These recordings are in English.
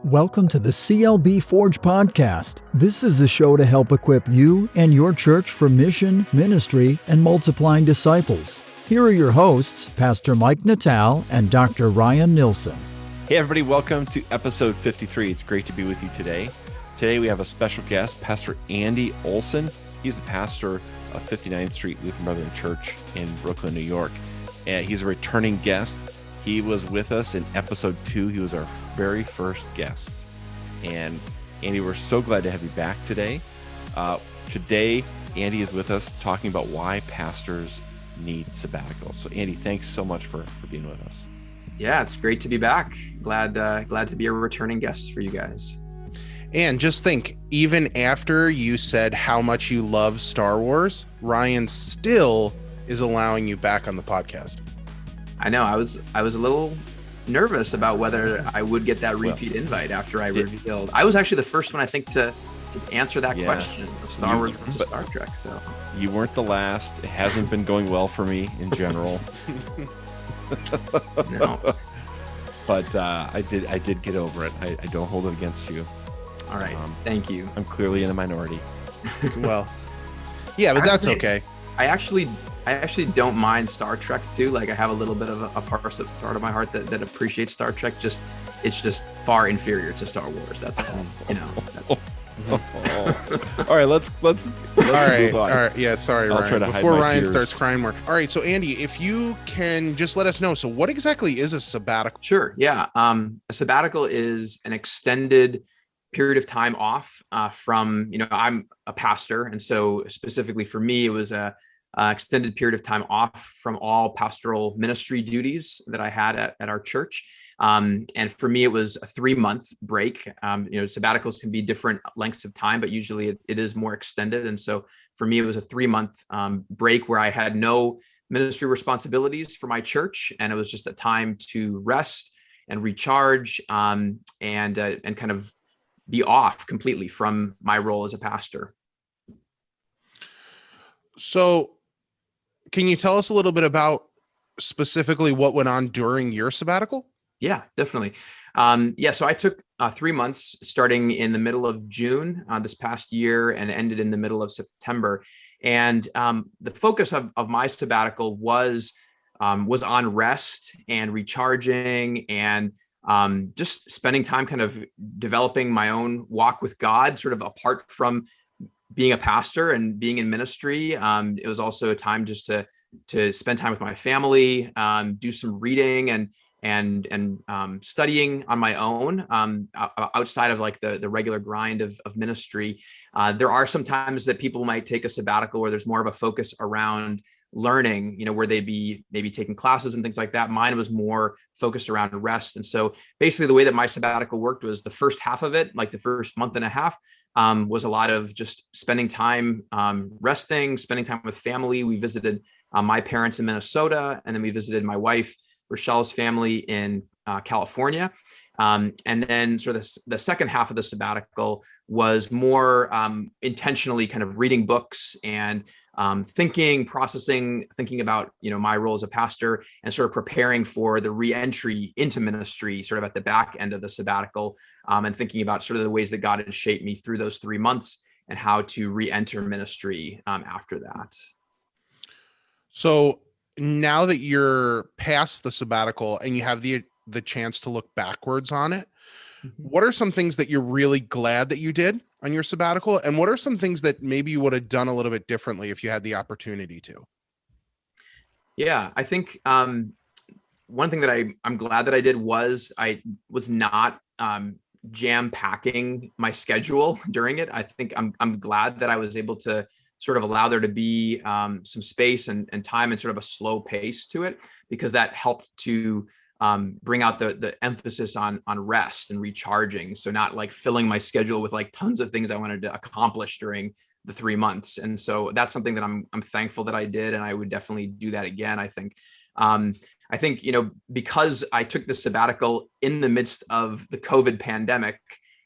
Welcome to the CLB Forge podcast. This is the show to help equip you and your church for mission, ministry, and multiplying disciples. Here are your hosts, Pastor Mike Natal and Dr. Ryan Nilsson. Hey everybody, welcome to episode 53. It's great to be with you today. Today we have a special guest, Pastor Andy Olsen. He's the pastor of 59th Street Lutheran Brethren Church in Brooklyn, New York. And he's a returning guest. He was with us in episode 2. He was our very first guest. And Andy, we're so glad to have you back today. Today, Andy is with us talking about why pastors need sabbaticals. So Andy, thanks so much for being with us. Yeah, it's great to be back. Glad to be a returning guest for you guys. And just think, even after you said how much you love Star Wars, Ryan still is allowing you back on the podcast. I know. I was a little nervous about whether I would get that repeat invite after I revealed. I was actually the first one, I think, to answer that question of Star Wars versus Star Trek. So you weren't the last. It hasn't been going well for me in general. No. But I did get over it. I don't hold it against you. All right. Thank you. I'm clearly in the minority. Well, yeah, but that's okay. I actually don't mind Star Trek too. Like I have a little bit of a part of my heart that appreciates Star Trek. It's just far inferior to Star Wars. That's all. You know. All right, let's all right. Yeah, sorry, I'll Ryan. try to hide Before my Ryan tears. starts crying more. All right, so Andy, if you can just let us know. So what exactly is a sabbatical? Sure. Yeah. A sabbatical is an extended period of time off from, I'm a pastor. And so specifically for me, it was a extended period of time off from all pastoral ministry duties that I had at our church. And for me, it was a 3-month break. Sabbaticals can be different lengths of time, but usually it is more extended. And so for me, it was a 3-month break where I had no ministry responsibilities for my church. And it was just a time to rest and recharge and kind of be off completely from my role as a pastor. So can you tell us a little bit about specifically what went on during your sabbatical? Yeah, definitely. So I took 3 months starting in the middle of June this past year and ended in the middle of September. And the focus of my sabbatical was on rest and recharging and just spending time kind of developing my own walk with God, sort of apart from being a pastor and being in ministry. It was also a time just to spend time with my family, do some reading and studying on my own outside of like the regular grind of ministry. There are some times that people might take a sabbatical where there's more of a focus around learning, where they'd be maybe taking classes and things like that. Mine was more focused around rest. And so basically the way that my sabbatical worked was the first half of it, like the first month and a half, was a lot of just spending time resting, spending time with family. We visited my parents in Minnesota, and then we visited my wife Rochelle's family in California. And then sort of the second half of the sabbatical was more intentionally kind of reading books and thinking about, my role as a pastor and sort of preparing for the re-entry into ministry sort of at the back end of the sabbatical, and thinking about sort of the ways that God had shaped me through those 3 months and how to re-enter ministry after that. So now that you're past the sabbatical and you have the chance to look backwards on it, what are some things that you're really glad that you did on your sabbatical? And what are some things that maybe you would have done a little bit differently if you had the opportunity to? Yeah, I think one thing that I'm glad that I did was I was not jam packing my schedule during it. I think I'm glad that I was able to sort of allow there to be some space and time and sort of a slow pace to it, because that helped to bring out the emphasis on rest and recharging. So not like filling my schedule with like tons of things I wanted to accomplish during the 3 months. And so that's something that I'm thankful that I did. And I would definitely do that again. I think, because I took the sabbatical in the midst of the COVID pandemic,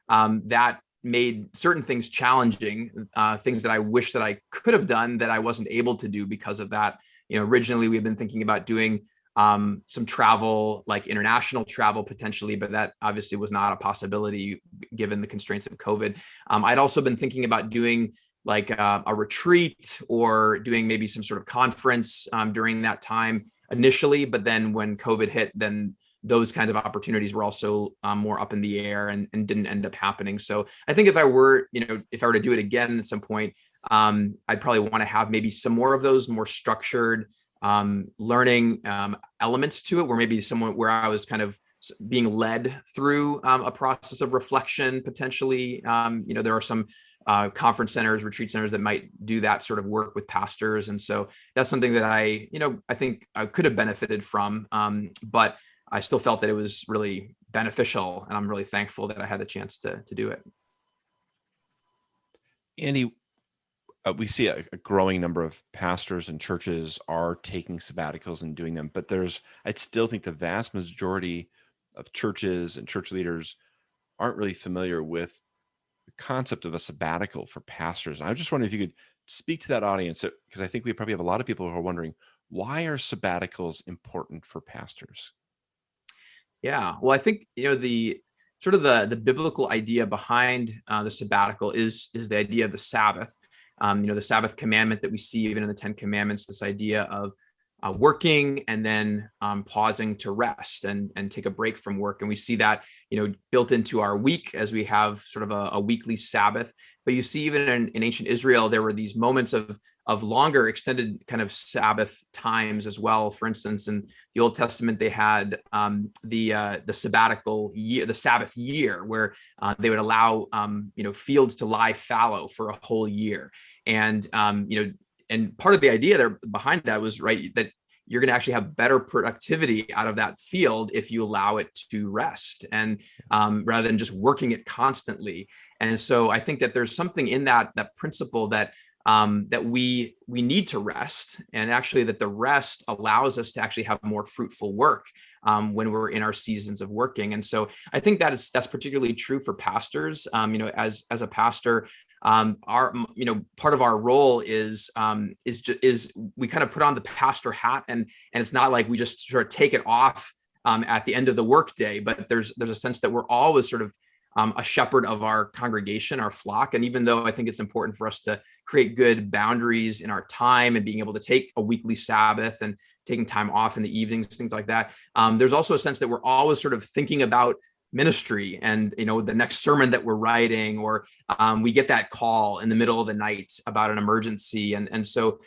that made certain things challenging, things that I wish that I could have done that I wasn't able to do because of that. Originally we had been thinking about doing some travel, like international travel potentially, but that obviously was not a possibility given the constraints of COVID. I'd also been thinking about doing like a retreat or doing maybe some sort of conference during that time initially, but then when COVID hit, then those kinds of opportunities were also more up in the air and didn't end up happening. So I think if I were to do it again at some point, I'd probably want to have maybe some more of those more structured learning elements to it, where maybe someone where I was kind of being led through a process of reflection potentially. There are some conference centers, retreat centers that might do that sort of work with pastors. And so that's something that I think I could have benefited from, but I still felt that it was really beneficial, and I'm really thankful that I had the chance to do it. Andy, we see a growing number of pastors and churches are taking sabbaticals and doing them, but I still think the vast majority of churches and church leaders aren't really familiar with the concept of a sabbatical for pastors. And I just wonder if you could speak to that audience, because I think we probably have a lot of people who are wondering, why are sabbaticals important for pastors? Yeah, well, I think the sort of the biblical idea behind the sabbatical is the idea of the Sabbath. The Sabbath commandment that we see even in the Ten Commandments, this idea of working and then pausing to rest and take a break from work. And we see that, built into our week as we have sort of a weekly Sabbath. But you see even in ancient Israel, there were these moments of longer extended kind of Sabbath times as well. For instance, in the Old Testament, they had the sabbatical year, the Sabbath year, where they would allow fields to lie fallow for a whole year. And and part of the idea there behind that was that you're going to actually have better productivity out of that field if you allow it to rest, and rather than just working it constantly. And so I think that there's something in that principle that we need to rest, and actually that the rest allows us to actually have more fruitful work when we're in our seasons of working. And so I think that's particularly true for pastors. As a pastor, our part of our role is we kind of put on the pastor hat, and it's not like we just sort of take it off at the end of the workday, but there's a sense that we're always sort of a shepherd of our congregation, our flock. And even though I think it's important for us to create good boundaries in our time and being able to take a weekly Sabbath and taking time off in the evenings, things like that, there's also a sense that we're always sort of thinking about ministry and the next sermon that we're writing, or we get that call in the middle of the night about an emergency, and so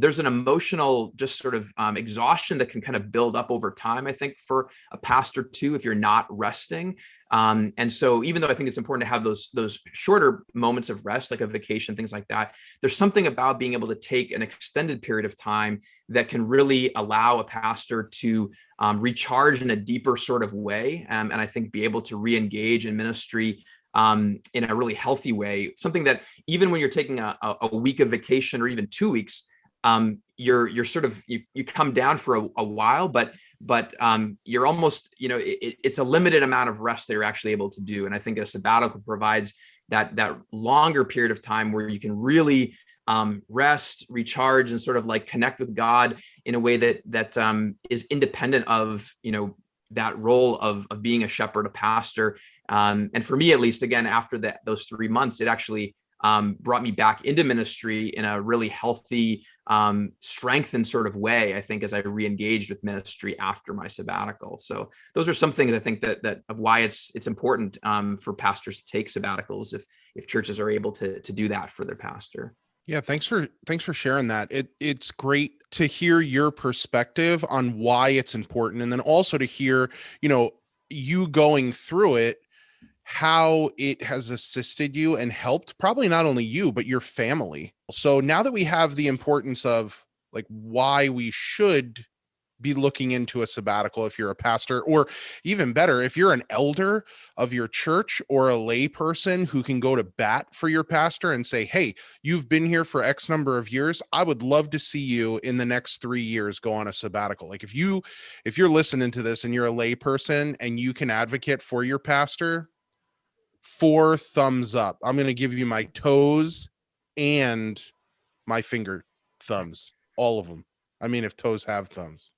there's an emotional just sort of exhaustion that can kind of build up over time, I think, for a pastor too, if you're not resting. And so even though I think it's important to have those shorter moments of rest, like a vacation, things like that, there's something about being able to take an extended period of time that can really allow a pastor to recharge in a deeper sort of way, and I think be able to re-engage in ministry in a really healthy way. Something that even when you're taking a week of vacation or even 2 weeks, you're sort of you come down for a while, but you're almost it's a limited amount of rest that you're actually able to do. And I think a sabbatical provides that longer period of time where you can really rest, recharge, and sort of like connect with God in a way that is independent of that role of being a shepherd, a pastor. And for me, at least, again, after those 3 months, it actually brought me back into ministry in a really healthy, strengthened sort of way, I think, as I re-engaged with ministry after my sabbatical. So those are some things I think that of why it's important for pastors to take sabbaticals if churches are able to do that for their pastor. Yeah, thanks for sharing that. It's great to hear your perspective on why it's important, and then also to hear, you going through it, how it has assisted you and helped probably not only you, but your family. So now that we have the importance of like why we should be looking into a sabbatical if you're a pastor, or even better, if you're an elder of your church or a lay person who can go to bat for your pastor and say, hey, you've been here for X number of years. I would love to see you in the next 3 years go on a sabbatical. Like if you're listening to this and you're a lay person and you can advocate for your pastor, 4 thumbs up. I'm going to give you my toes and my finger thumbs, all of them. I mean, if toes have thumbs,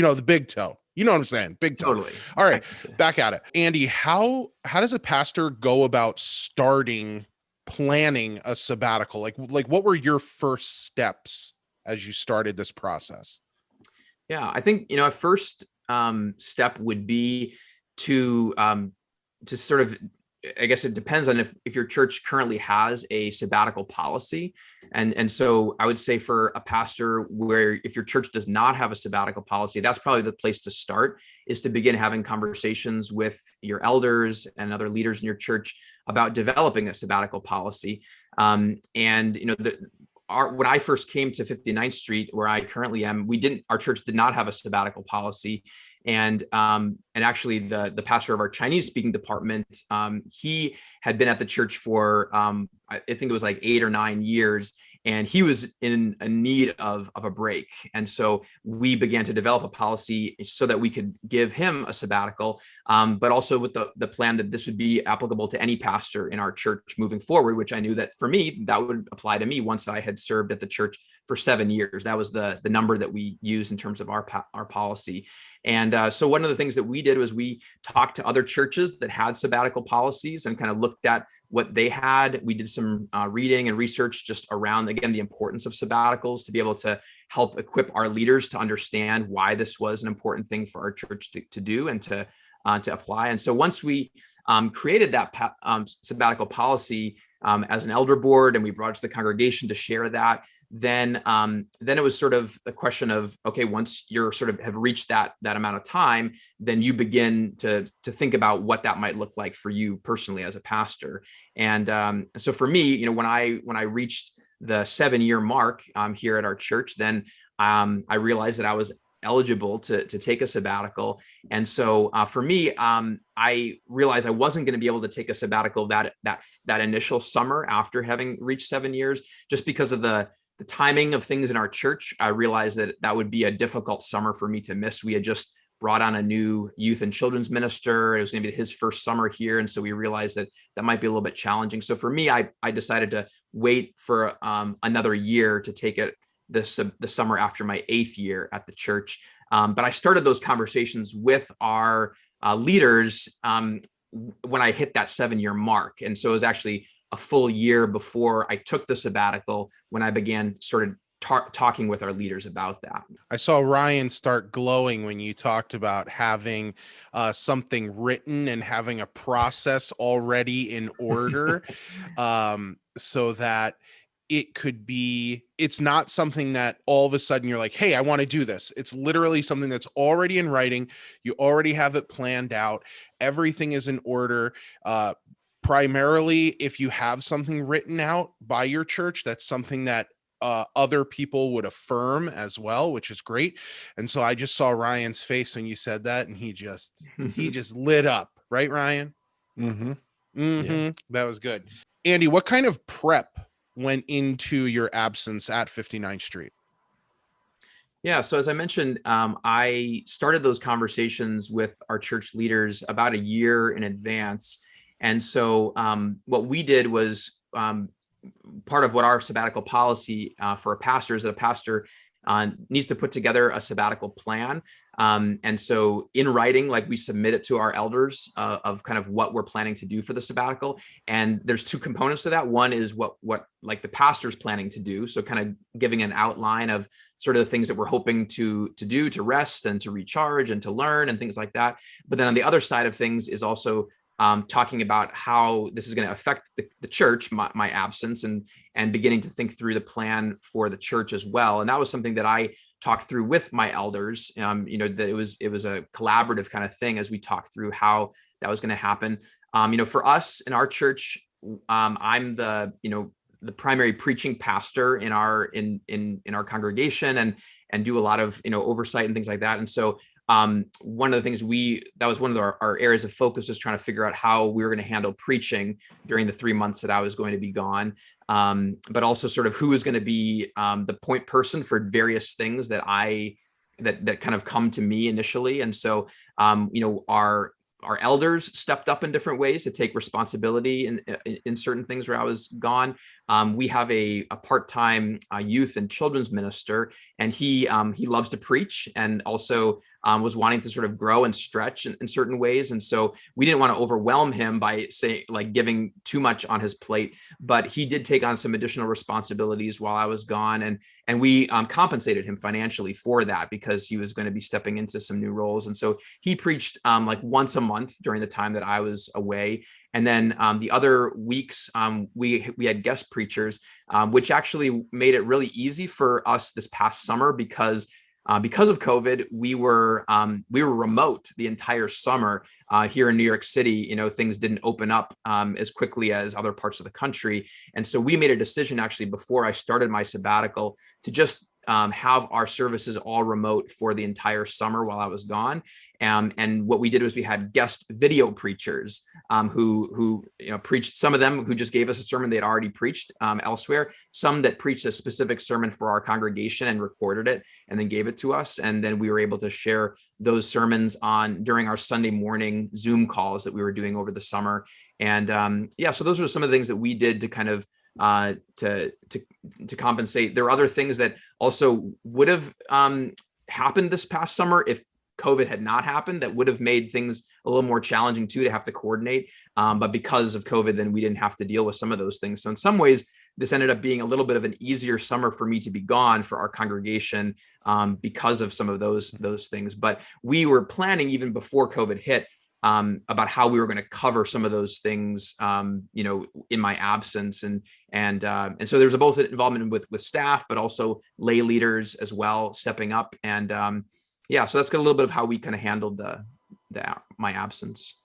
the big toe. You know what I'm saying? Big toe. Totally. All right, back at it. Andy, how does a pastor go about planning a sabbatical? Like what were your first steps as you started this process? Yeah, I think, a first step would be to sort of, I guess it depends on if your church currently has a sabbatical policy. And so I would say for a pastor, where if your church does not have a sabbatical policy, that's probably the place to start, is to begin having conversations with your elders and other leaders in your church about developing a sabbatical policy. And, when I first came to 59th Street, where I currently am, our church did not have a sabbatical policy. And actually the pastor of our Chinese speaking department, he had been at the church for, I think it was like 8 or 9 years, and he was in a need of a break. And so we began to develop a policy so that we could give him a sabbatical, but also with the plan that this would be applicable to any pastor in our church moving forward, which I knew that for me, that would apply to me once I had served at the church for 7 years. That was the number that we used in terms of our policy. And so one of the things that we did was we talked to other churches that had sabbatical policies and kind of looked at what they had. We did some reading and research just around, again, the importance of sabbaticals to be able to help equip our leaders to understand why this was an important thing for our church to do and to apply. And so once we created that sabbatical policy as an elder board, and we brought it to the congregation to share that, then it was sort of a question of, okay, once you're sort of have reached that amount of time, then you begin to think about what that might look like for you personally as a pastor. And so for me, when I reached the 7-year mark here at our church, then I realized that I was eligible to take a sabbatical. And so for me, I realized I wasn't going to be able to take a sabbatical that initial summer after having reached 7 years, just because of the timing of things in our church. I realized that would be a difficult summer for me to miss. We had just brought on a new youth and children's minister. It was going to be his first summer here. And so we realized that might be a little bit challenging. So for me, I decided to wait for another year to take it the summer after my 8th year at the church. But I started those conversations with our leaders when I hit that 7-year mark. And so it was actually a full year before I took the sabbatical when I started talking with our leaders about that. I saw Ryan start glowing when you talked about having something written and having a process already in order, so that it's not something that all of a sudden you're like, hey, I want to do this. It's literally something that's already in writing. You already have it planned out. Everything is in order. Primarily, if you have something written out by your church, that's something that other people would affirm as well, which is great. And so I just saw Ryan's face when you said that, and he just lit up, right, Ryan? Mm-hmm. Mm-hmm. Yeah. That was good. Andy, what kind of prep went into your absence at 59th Street? Yeah. So as I mentioned, I started those conversations with our church leaders about a year in advance. And so what we did was part of what our sabbatical policy for a pastor is that a pastor needs to put together a sabbatical plan. And so in writing, like, we submit it to our elders of kind of what we're planning to do for the sabbatical. And there's 2 components to that. One is what like the pastor's planning to do. So kind of giving an outline of sort of the things that we're hoping to do, to rest and to recharge and to learn and things like that. But then on the other side of things is also talking about how this is going to affect the church, my absence, and beginning to think through the plan for the church as well. And that was something that I talked through with my elders. That it was a collaborative kind of thing as we talked through how that was going to happen. For us in our church, I'm the primary preaching pastor in our congregation and do a lot of oversight and things like that. And so one of the things that was one of our areas of focus, is trying to figure out how we were going to handle preaching during the 3 months that I was going to be gone. But also sort of who is going to be the point person for various things that kind of come to me initially. And so, our our elders stepped up in different ways to take responsibility in certain things where I was gone. We have a part-time youth and children's minister, and he loves to preach, and also was wanting to sort of grow and stretch in certain ways. And so we didn't want to overwhelm him by giving too much on his plate, but he did take on some additional responsibilities while I was gone. And we compensated him financially for that, because he was going to be stepping into some new roles. And so he preached like once a month during the time that I was away. And then the other weeks, we had guest preachers, which actually made it really easy for us this past summer, because of COVID, we were remote the entire summer here in New York City. Things didn't open up as quickly as other parts of the country. And so we made a decision actually before I started my sabbatical to just have our services all remote for the entire summer while I was gone. And what we did was we had guest video preachers who preached, some of them who just gave us a sermon they had already preached elsewhere, some that preached a specific sermon for our congregation and recorded it and then gave it to us. And then we were able to share those sermons during our Sunday morning Zoom calls that we were doing over the summer. And so those are some of the things that we did to kind of to compensate. There are other things that also would have happened this past summer if COVID had not happened, that would have made things a little more challenging too, to have to coordinate. But because of COVID, then we didn't have to deal with some of those things. So in some ways, this ended up being a little bit of an easier summer for me to be gone for our congregation because of some of those things. But we were planning even before COVID hit about how we were going to cover some of those things, in my absence. And so there's both involvement with staff, but also lay leaders as well, stepping up. And so that's got a little bit of how we kind of handled my absence.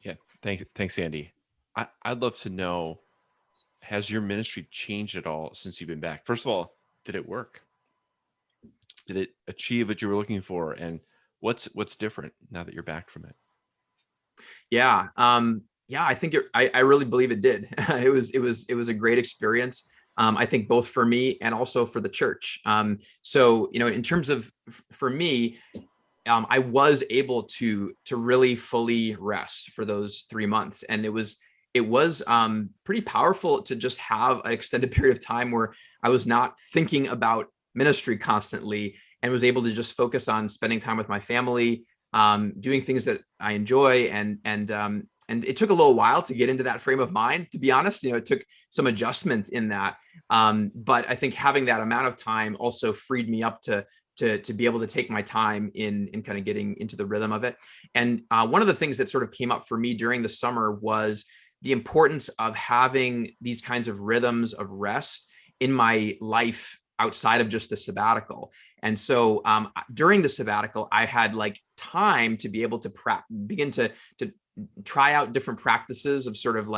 Yeah. Thanks, Andy. I'd love to know, has your ministry changed at all since you've been back? First of all, did it work? Did it achieve what you were looking for? And what's different now that you're back from it? Yeah. I think I really believe it did. It was a great experience. I think both for me and also for the church. So, in terms of, for me, I was able to really fully rest for those 3 months. And it was pretty powerful to just have an extended period of time where I was not thinking about ministry constantly, and was able to just focus on spending time with my family, doing things that I enjoy. And it took a little while to get into that frame of mind, to be honest. It took some adjustment in that. But I think having that amount of time also freed me up to be able to take my time in kind of getting into the rhythm of it. And one of the things that sort of came up for me during the summer was the importance of having these kinds of rhythms of rest in my life outside of just the sabbatical. And so during the sabbatical, I had time to be able to begin to try out different practices of sort of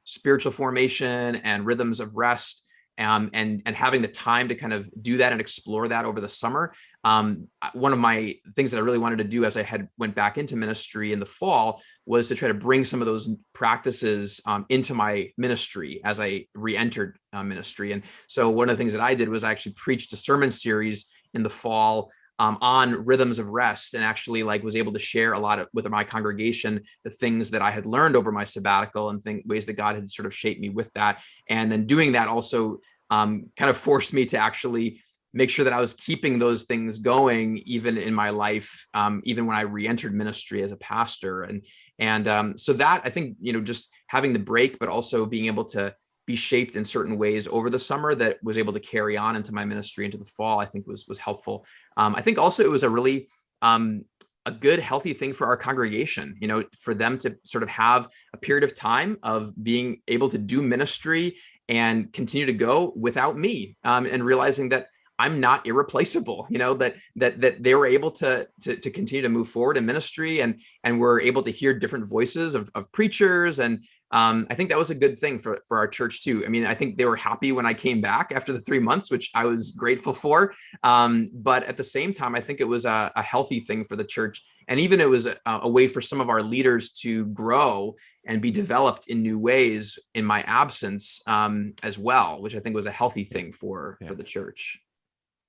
spiritual formation and rhythms of rest, and having the time to kind of do that and explore that over the summer. One of my things that I really wanted to do as I went back into ministry in the fall was to try to bring some of those practices into my ministry as I re-entered ministry. And so one of the things that I did was I actually preached a sermon series in the fall on rhythms of rest, and actually was able to share a lot with my congregation the things that I had learned over my sabbatical, and ways that God had sort of shaped me with that. And then doing that also kind of forced me to actually make sure that I was keeping those things going even in my life, even when I re-entered ministry as a pastor. And so that, I think, just having the break, but also being able to be shaped in certain ways over the summer that was able to carry on into my ministry into the fall, I think was helpful. I think also it was a really a good, healthy thing for our congregation, for them to sort of have a period of time of being able to do ministry and continue to go without me, and realizing that I'm not irreplaceable, that they were able to continue to move forward in ministry, and we're able to hear different voices of preachers. And I think that was a good thing for our church too. I mean, I think they were happy when I came back after the 3 months, which I was grateful for. But at the same time, I think it was a healthy thing for the church. And even it was a way for some of our leaders to grow and be developed in new ways in my absence as well, which I think was a healthy thing for the church.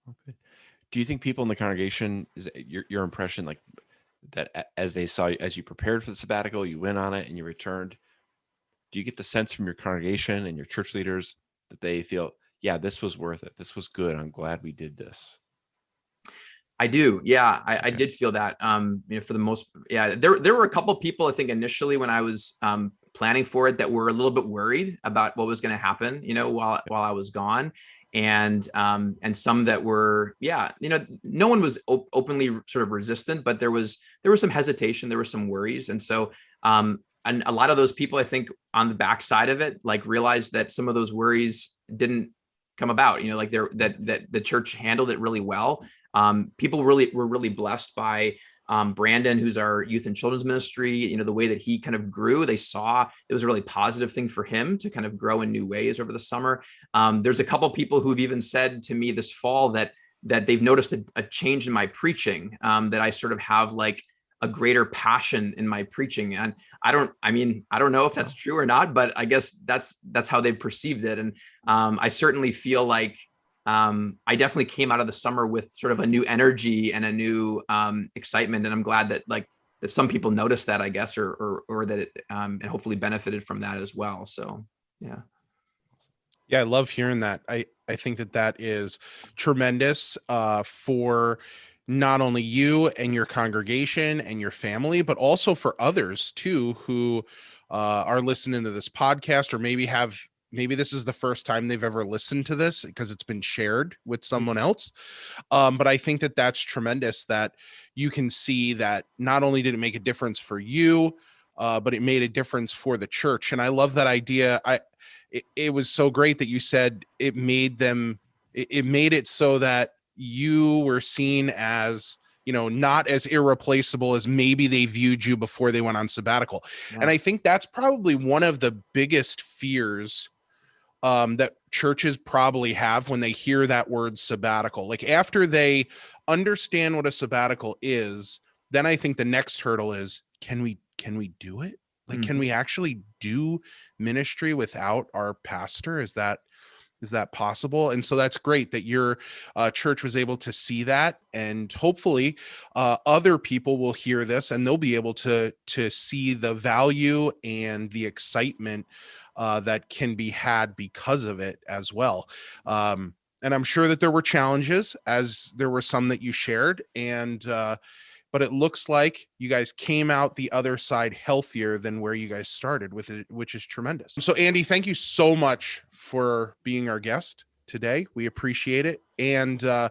Okay. Do you think people in the congregation, is your impression, that as they saw you, as you prepared for the sabbatical, you went on it and you returned? Do you get the sense from your congregation and your church leaders that they feel, yeah, this was worth it, this was good, I'm glad we did this? I do. Yeah, I Okay. did feel that. For the most, yeah, there were a couple people, I think, initially when I was planning for it, that were a little bit worried about what was going to happen, while I was gone, and some that were, no one was openly sort of resistant, but there was some hesitation, there were some worries, and so and a lot of those people, I think, on the backside of it, like, realized that some of those worries didn't come about. Like, that the church handled it really well. People were really blessed by Brandon, who's our youth and children's ministry. The way that he kind of grew, they saw it was a really positive thing for him to kind of grow in new ways over the summer. There's a couple people who've even said to me this fall that they've noticed a change in my preaching, that I sort of have like a greater passion in my preaching. And I don't know if that's true or not, but I guess that's how they perceived it. And I certainly feel like I definitely came out of the summer with sort of a new energy and a new excitement. And I'm glad that that some people noticed that, I guess, or that it and hopefully benefited from that as well. So, yeah. Yeah, I love hearing that. I think that is tremendous for not only you and your congregation and your family, but also for others too, who are listening to this podcast, or maybe this is the first time they've ever listened to this because it's been shared with someone else. But I think that that's tremendous, that you can see that not only did it make a difference for you, but it made a difference for the church. And I love that idea. It was so great that you said it made it so that you were seen as, not as irreplaceable as maybe they viewed you before they went on sabbatical. Yeah. And I think that's probably one of the biggest fears that churches probably have when they hear that word sabbatical. Like, after they understand what a sabbatical is, then I think the next hurdle is, can we do it? Like, can we actually do ministry without our pastor? Is that possible? And so that's great that your church was able to see that, and hopefully other people will hear this and they'll be able to see the value and the excitement that can be had because of it as well. And I'm sure that there were challenges, as there were some that you shared, and but it looks like you guys came out the other side healthier than where you guys started with it, which is tremendous. So Andy, thank you so much for being our guest today. We appreciate it. And I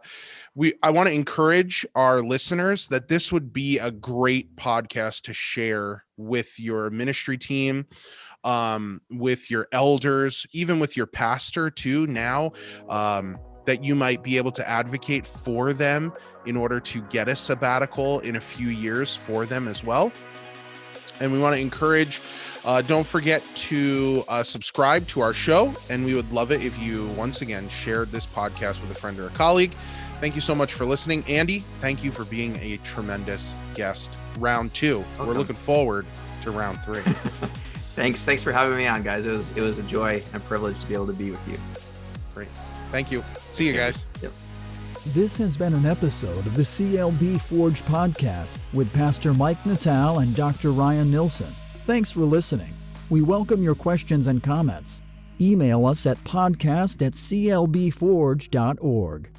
want to encourage our listeners that this would be a great podcast to share with your ministry team, with your elders, even with your pastor too now, that you might be able to advocate for them in order to get a sabbatical in a few years for them as well. And we want to encourage, don't forget to subscribe to our show. And we would love it if you, once again, shared this podcast with a friend or a colleague. Thank you so much for listening. Andy, thank you for being a tremendous guest. Round 2. Okay. We're looking forward to round 3. Thanks for having me on, guys. It was a joy and a privilege to be able to be with you. Great. Thank you. See you guys. Yep. This has been an episode of the CLB Forge podcast with Pastor Mike Natal and Dr. Ryan Nilsson. Thanks for listening. We welcome your questions and comments. Email us at podcast@clbforge.org.